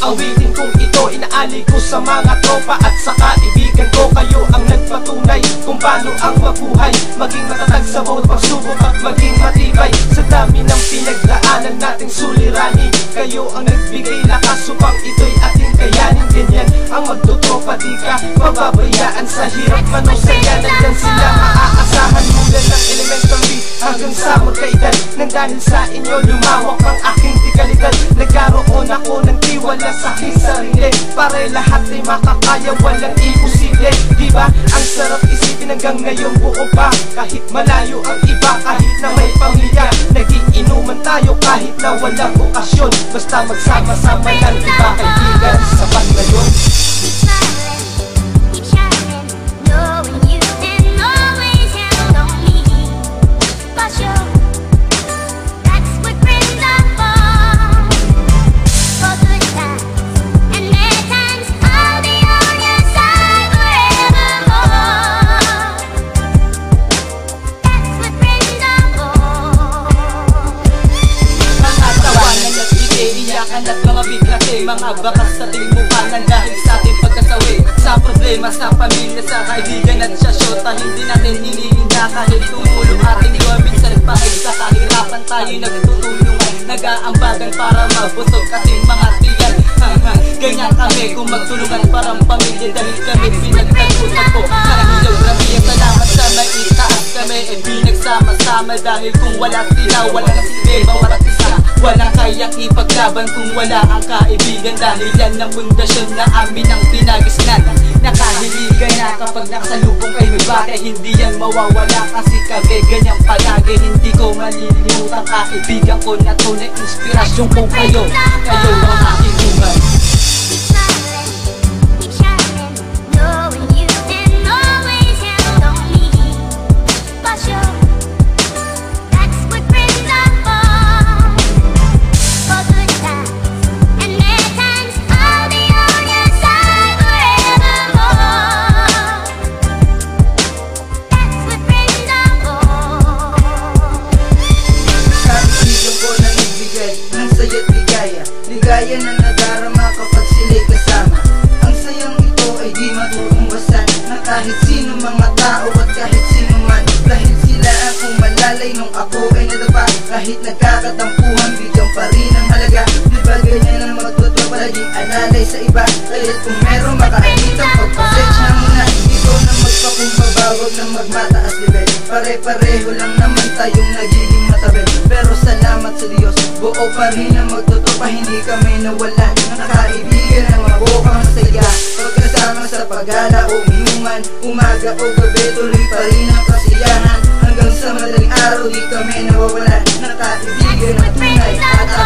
Awitin kong ito inaali ko sa mga tropa at sa kaibigan ko. Kayo ang nagpatunay kung paano ang mabuhay, maging matatag sa bawat pagsubok at maging matibay. Sa dami ng pinagdaanan nating suliranin, kayo ang nagbigay lakas upang ito'y ating kayanin. Ganyan ang magtutropa, di ka mababayaan sa hirap man o saya. Nandyan sila maaasahan mula ng elementary hanggang sa magkaedad. Nang dahil sa inyo lumawak ang aking tigalidad, nagkaroon ako ng tiwala sa aking sarili. Para lahat ay makakaya, walang imposible. Diba? Ang sarap isipin hanggang ngayon buo pa. Kahit malayo ang iba, kahit na may pamilya, nagiinuman tayo kahit na walang okasyon. Basta magsama-sama lang, diba kaibigan? Sapat na yun. At mga biglake, mga bakas sa ating mukha nang dahil sa ating pagkasawi. Sa problema, sa pamilya, sa kaibigan at sa syota, hindi natin hinihinda kahit tumulong ating iwa. Minsan pahig sa kahirapan tayo nagtutulungan, nag-aambagan para mabusog ating mga tiyan. Ganyan kami kung magtulungan parang pamilya, dahil kami pinagtagpo-tagpo ng geografiya. Salamat sa may itaas kami e pinagsama-sama, dahil kung wala sila, wala na sila, bawat isa walang kayang ipaglaban kung wala ang kaibigan. Dahil yan ang pundasyon na amin ang pinagisnan. Nakahiligan na kapag nakasalubong ay may bagay, hindi yan mawawala kasi kami ganyan palagi. Hindi ko malilimutan kaibigan ko na tunay inspirasyon kung kayo ang aking buhay. Ligaya na nadarama kapag sila'y kasama. Ang sayang ito ay di matutumbasan na kahit sino mga tao at kahit sino man. Dahil sila ang umalalay nung ako ay nadapa. Kahit nagkakatampuhan, bigyan pa rin ang halaga. Diba ganyan ang magtutropa, laging alalay sa iba. Kaya't kung meron makaalitan, pagpasensya mo na. Ikaw na magpakumbaba, wag na magmataas level. Pare-pareho lang naman tayong nagiging matabel. Pero salamat sa Diyos, buo pa rin ang magtutropa. Hindi kami nawala ng kaibigan na mabukang saya. Pagkasama sa paggala o inuman, umaga o gabi, tuloy pa rin ang kasiyahan. Hanggang sa madaling araw, di kami nawawala ng kaibigan na tunay at